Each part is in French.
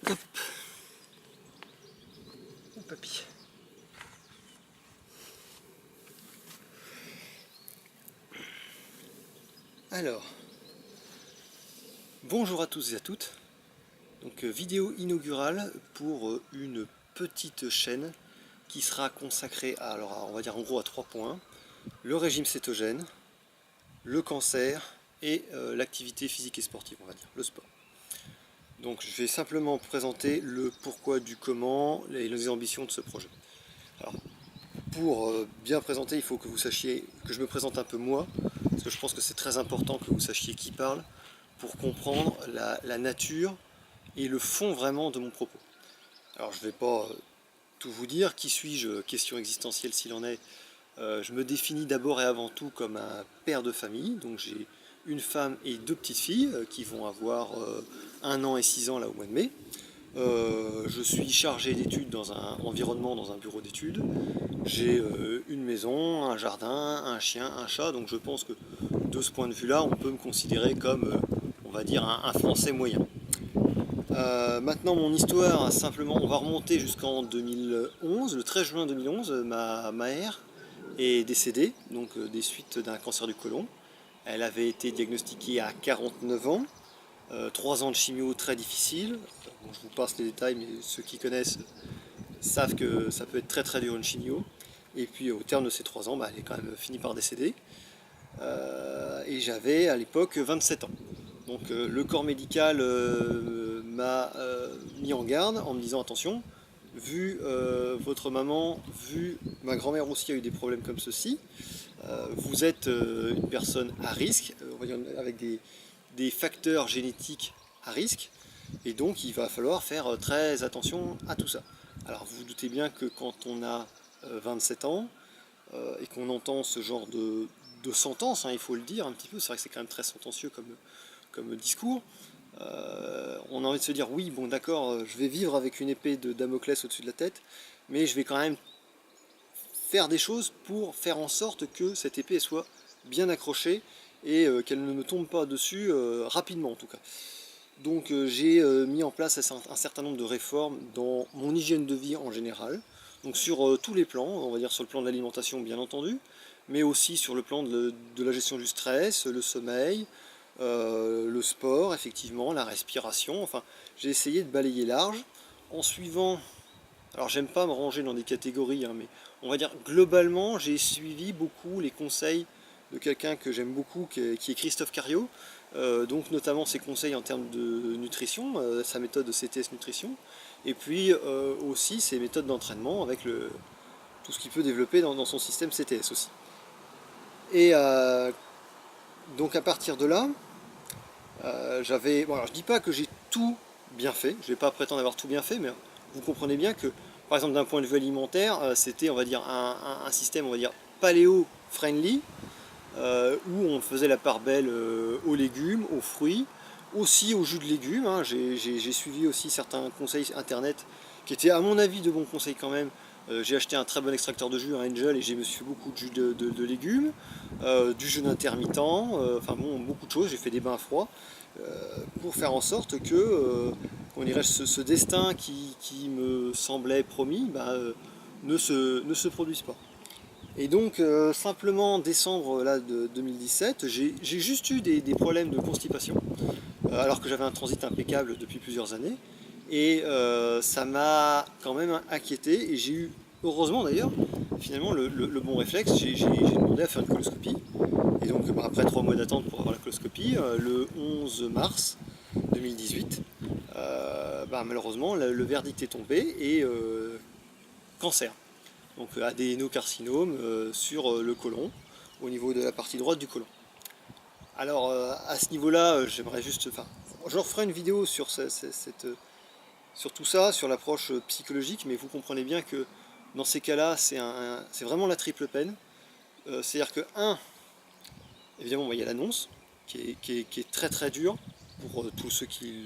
Hop. Mon papy. Alors, bonjour à tous et à toutes. Donc vidéo inaugurale pour une petite chaîne qui sera consacrée à, alors on va dire en gros à 3 points: le régime cétogène, le cancer et l'activité physique et sportive, on va dire, le sport. Donc je vais simplement présenter le pourquoi du comment et les ambitions de ce projet. Alors, pour bien présenter, il faut que vous sachiez, que je me présente un peu moi, parce que je pense que c'est très important que vous sachiez qui parle, pour comprendre la nature et le fond vraiment de mon propos. Alors je ne vais pas tout vous dire, qui suis-je, question existentielle s'il en est. Je me définis d'abord et avant tout comme un père de famille, donc j'ai une femme et 2 petites filles qui vont avoir 1 an et 6 ans là au mois de mai. Je suis chargé d'études dans un environnement, dans un bureau d'études. J'ai une maison, un jardin, un chien, un chat, donc je pense que de ce point de vue-là, on peut me considérer comme, on va dire, un Français moyen. Maintenant, mon histoire, simplement, on va remonter jusqu'en 2011. Le 13 juin 2011, ma mère est décédée, donc des suites d'un cancer du côlon. Elle avait été diagnostiquée à 49 ans, 3 ans de chimio très difficile. Bon, je vous passe les détails, mais ceux qui connaissent savent que ça peut être très très dur une chimio. Et puis au terme de ces 3 ans, elle est quand même fini par décéder. Et j'avais à l'époque 27 ans. Donc le corps médical m'a mis en garde en me disant attention, vu votre maman, vu ma grand-mère aussi a eu des problèmes comme ceci, vous êtes une personne à risque, on va dire avec des facteurs génétiques à risque, et donc il va falloir faire très attention à tout ça. Alors vous vous doutez bien que quand on a 27 ans et qu'on entend ce genre de sentence, hein, il faut le dire un petit peu, c'est vrai que c'est quand même très sentencieux comme discours, on a envie de se dire oui, bon d'accord, je vais vivre avec une épée de Damoclès au-dessus de la tête, mais je vais quand même faire des choses pour faire en sorte que cette épée soit bien accrochée et qu'elle ne me tombe pas dessus rapidement en tout cas. Donc j'ai mis en place un certain nombre de réformes dans mon hygiène de vie en général, donc sur tous les plans, on va dire sur le plan de l'alimentation bien entendu, mais aussi sur le plan de la gestion du stress, le sommeil, le sport, effectivement, la respiration, enfin j'ai essayé de balayer large en suivant, alors j'aime pas me ranger dans des catégories, hein, mais on va dire globalement j'ai suivi beaucoup les conseils de quelqu'un que j'aime beaucoup qui est Christophe Cario, donc notamment ses conseils en termes de nutrition, sa méthode de CTS Nutrition, et puis aussi ses méthodes d'entraînement avec tout ce qu'il peut développer dans son système CTS aussi. Et donc à partir de là, j'avais. Bon, alors je dis pas que j'ai tout bien fait, je vais pas prétendre avoir tout bien fait, mais vous comprenez bien que, par exemple, d'un point de vue alimentaire, c'était, on va dire, un système, on va dire, paléo-friendly, où on faisait la part belle aux légumes, aux fruits, aussi aux jus de légumes, hein. J'ai suivi aussi certains conseils internet qui étaient, à mon avis, de bons conseils quand même. J'ai acheté un très bon extracteur de jus, un Angel, et j'ai me suis fait beaucoup de jus de légumes, du jeûne intermittent, enfin bon, beaucoup de choses. J'ai fait des bains froids pour faire en sorte que, on dirait, ce destin qui me semblait promis ne se produise pas. Et donc simplement en décembre là, de 2017, j'ai juste eu des problèmes de constipation, alors que j'avais un transit impeccable depuis plusieurs années. Et ça m'a quand même inquiété, et j'ai eu, heureusement d'ailleurs, finalement le bon réflexe, j'ai demandé à faire une coloscopie. Et donc après 3 mois d'attente pour avoir la coloscopie, le 11 mars 2018, malheureusement le verdict est tombé et cancer. Donc adénocarcinome sur le côlon, au niveau de la partie droite du côlon. Alors à ce niveau-là, j'aimerais juste, enfin, je referai une vidéo sur sur tout ça, sur l'approche psychologique, mais vous comprenez bien que dans ces cas-là, c'est vraiment la triple peine. C'est-à-dire que, évidemment, il y a l'annonce, qui est très très dure pour tous ceux qui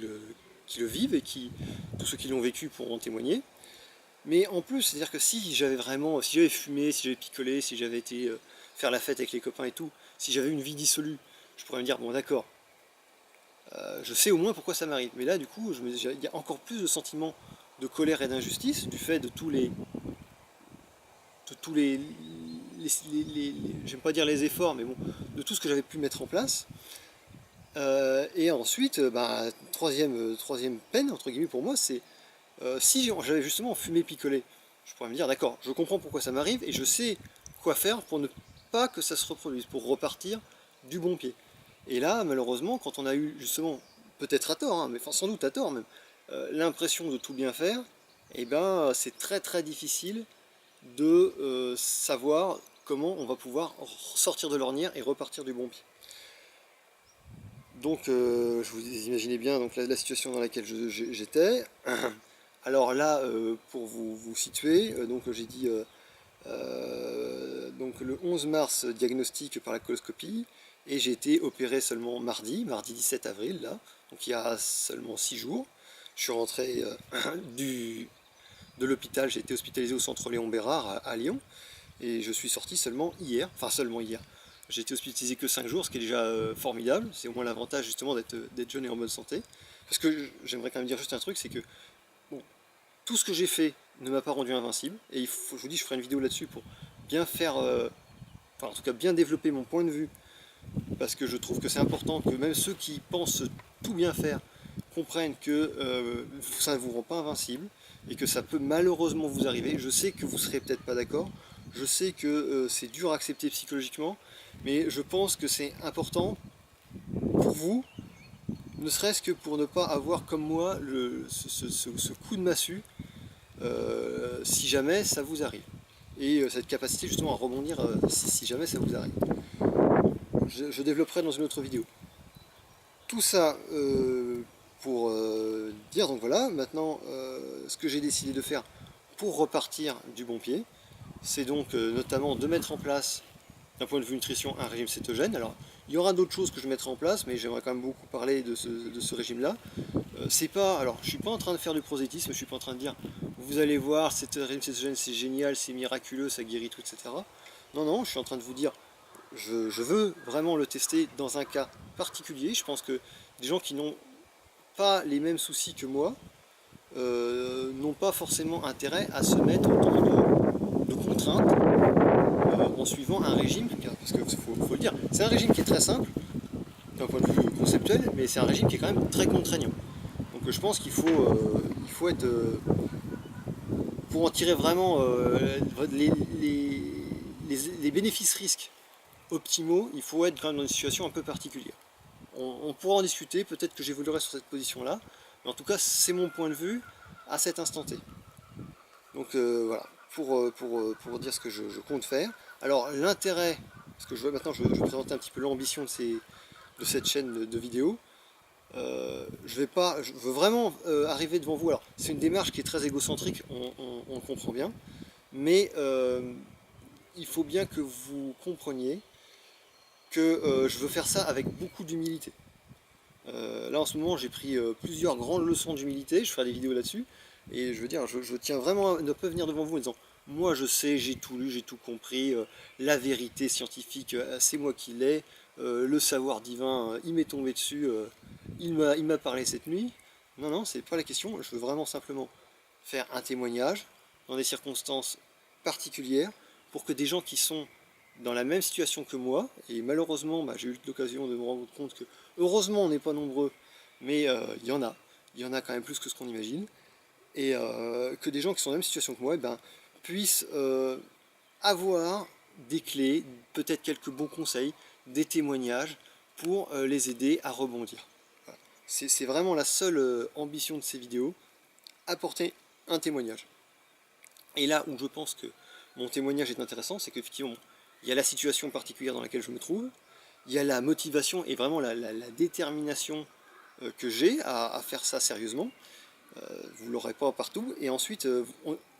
le vivent, et tous ceux qui l'ont vécu pourront en témoigner. Mais en plus, c'est-à-dire que si j'avais fumé, si j'avais picolé, si j'avais été faire la fête avec les copains et tout, si j'avais une vie dissolue, je pourrais me dire, bon d'accord, je sais au moins pourquoi ça m'arrive. Mais là, du coup, il y a encore plus de sentiments de colère et d'injustice du fait de tous j'aime pas dire les efforts, mais bon, de tout ce que j'avais pu mettre en place. Et ensuite, troisième peine, entre guillemets, pour moi, c'est si j'avais justement fumé picolé, je pourrais me dire, d'accord, je comprends pourquoi ça m'arrive et je sais quoi faire pour ne pas que ça se reproduise, pour repartir du bon pied. Et là, malheureusement, quand on a eu justement, peut-être à tort, hein, mais enfin, sans doute à tort même, l'impression de tout bien faire, et ben c'est très très difficile de savoir comment on va pouvoir sortir de l'ornière et repartir du bon pied. Donc je vous imaginez bien donc, la situation dans laquelle j'étais. Alors là, pour vous situer, donc j'ai dit donc le 11 mars diagnostic par la coloscopie et j'ai été opéré seulement mardi 17 avril là, donc il y a seulement 6 jours. Je suis rentré de l'hôpital, j'ai été hospitalisé au centre Léon Bérard à Lyon et je suis sorti seulement hier, enfin seulement hier. J'ai été hospitalisé que 5 jours, ce qui est déjà formidable, c'est au moins l'avantage justement d'être jeune et en bonne santé. Parce que j'aimerais quand même dire juste un truc, c'est que bon, tout ce que j'ai fait ne m'a pas rendu invincible, et je vous dis, je ferai une vidéo là-dessus pour bien faire, enfin en tout cas bien développer mon point de vue, parce que je trouve que c'est important que même ceux qui pensent tout bien faire comprennent que ça ne vous rend pas invincible, et que ça peut malheureusement vous arriver. Je sais que vous ne serez peut-être pas d'accord, je sais que c'est dur à accepter psychologiquement, mais je pense que c'est important pour vous, ne serait-ce que pour ne pas avoir comme moi ce coup de massue si jamais ça vous arrive. Et cette capacité justement à rebondir si jamais ça vous arrive. Je développerai dans une autre vidéo. Tout ça pour dire, donc voilà, maintenant ce que j'ai décidé de faire pour repartir du bon pied, c'est donc notamment de mettre en place, d'un point de vue nutrition, un régime cétogène. Alors, il y aura d'autres choses que je mettrai en place, mais j'aimerais quand même beaucoup parler de ce régime-là. C'est pas, alors, je suis pas en train de faire du prosélytisme, je suis pas en train de dire, vous allez voir, ce régime cétogène, c'est génial, c'est miraculeux, ça guérit tout, etc. Non, non, je suis en train de vous dire, je veux vraiment le tester dans un cas particulier. Je pense que des gens qui n'ont pas les mêmes soucis que moi n'ont pas forcément intérêt à se mettre autant de contraintes en suivant un régime, parce qu'il faut le dire, c'est un régime qui est très simple d'un point de vue conceptuel, mais c'est un régime qui est quand même très contraignant. Donc je pense qu'il faut être, pour en tirer vraiment les bénéfices-risques optimaux, il faut être quand même dans une situation un peu particulière. On pourra en discuter, peut-être que j'évoluerai sur cette position-là, mais en tout cas c'est mon point de vue à cet instant T. Donc voilà, pour dire ce que je compte faire. Alors l'intérêt, parce que maintenant je vais présenter un petit peu l'ambition de cette chaîne de vidéos. Je veux vraiment arriver devant vous. Alors c'est une démarche qui est très égocentrique, on le comprend bien, mais il faut bien que vous compreniez que je veux faire ça avec beaucoup d'humilité. Là en ce moment j'ai pris plusieurs grandes leçons d'humilité, je ferai des vidéos là-dessus, et je veux dire, je tiens vraiment à ne pas venir devant vous en disant moi je sais, j'ai tout lu, j'ai tout compris, la vérité scientifique c'est moi qui l'ai, le savoir divin il m'est tombé dessus, il m'a parlé cette nuit. Non, non, c'est pas la question, je veux vraiment simplement faire un témoignage dans des circonstances particulières pour que des gens qui sont dans la même situation que moi, et malheureusement j'ai eu l'occasion de me rendre compte que heureusement on n'est pas nombreux, mais il y en a quand même plus que ce qu'on imagine, et que des gens qui sont dans la même situation que moi puissent avoir des clés, peut-être quelques bons conseils, des témoignages pour les aider à rebondir. Voilà. C'est vraiment la seule ambition de ces vidéos, apporter un témoignage. Et là où je pense que mon témoignage est intéressant, c'est qu'effectivement, il y a la situation particulière dans laquelle je me trouve, il y a la motivation et vraiment la détermination que j'ai à faire ça sérieusement. Vous ne l'aurez pas partout. Et ensuite,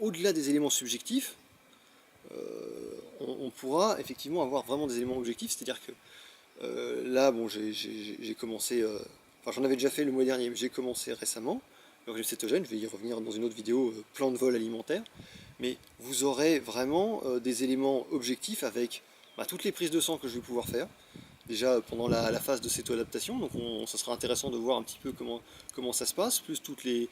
au-delà des éléments subjectifs, on pourra effectivement avoir vraiment des éléments objectifs. C'est-à-dire que là, bon, j'ai commencé, enfin j'en avais déjà fait le mois dernier, mais j'ai commencé récemment le régime cétogène. Je vais y revenir dans une autre vidéo, plan de vol alimentaire. Mais vous aurez vraiment des éléments objectifs avec toutes les prises de sang que je vais pouvoir faire, déjà pendant la phase de céto-adaptation, donc ça sera intéressant de voir un petit peu comment ça se passe, plus toutes les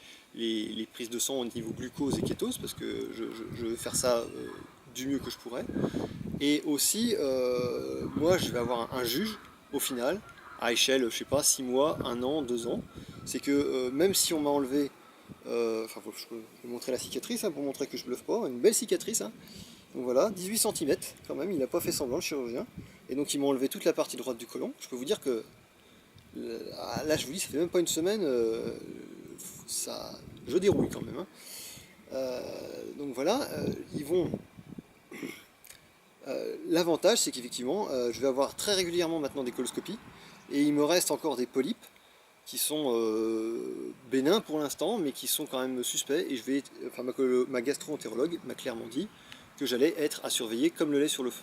prises de sang au niveau glucose et kétose, parce que je vais faire ça du mieux que je pourrais. Et aussi, moi je vais avoir un juge au final, à échelle, je sais pas, 6 mois, 1 an, 2 ans. C'est que même si on m'a enlevé, enfin je vais montrer la cicatrice hein, pour montrer que je bluffe pas, une belle cicatrice, hein. Donc voilà, 18 cm quand même, il n'a pas fait semblant le chirurgien. Et donc ils m'ont enlevé toute la partie droite du côlon. Je peux vous dire que là je vous dis, ça fait même pas une semaine, ça, je dérouille quand même, hein. Donc voilà, ils vont. L'avantage, c'est qu'effectivement, je vais avoir très régulièrement maintenant des coloscopies, et il me reste encore des polypes qui sont bénins pour l'instant, mais qui sont quand même suspects, et enfin, ma gastro-entérologue m'a clairement dit que j'allais être à surveiller comme le lait sur le feu.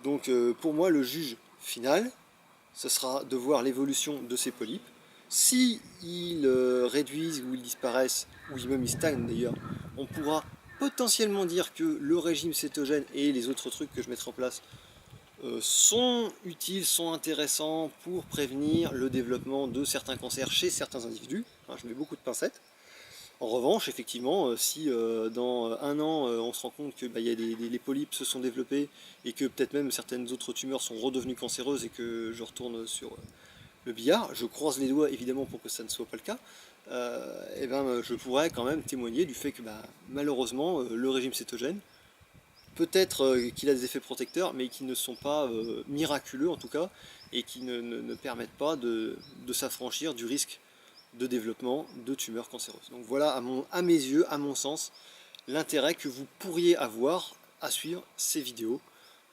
Donc pour moi, le juge final, ce sera de voir l'évolution de ces polypes. Si ils réduisent ou ils disparaissent, ou même ils stagnent d'ailleurs, on pourra potentiellement dire que le régime cétogène et les autres trucs que je mettrai en place sont utiles, sont intéressants pour prévenir le développement de certains cancers chez certains individus. Enfin, je mets beaucoup de pincettes. En revanche, effectivement, si dans 1 an on se rend compte que les polypes se sont développés et que peut-être même certaines autres tumeurs sont redevenues cancéreuses et que je retourne sur le billard, je croise les doigts évidemment pour que ça ne soit pas le cas, et ben, je pourrais quand même témoigner du fait que malheureusement le régime cétogène, peut-être qu'il a des effets protecteurs, mais qui ne sont pas miraculeux en tout cas, et qui ne permettent pas de s'affranchir du risque de développement de tumeurs cancéreuses. Donc voilà à mes yeux, à mon sens, l'intérêt que vous pourriez avoir à suivre ces vidéos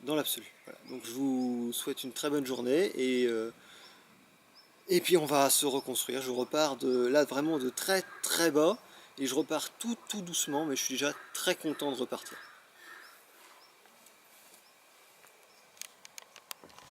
dans l'absolu. Voilà. Donc je vous souhaite une très bonne journée et puis on va se reconstruire. Je repars là vraiment de très très bas et je repars tout doucement, mais je suis déjà très content de repartir.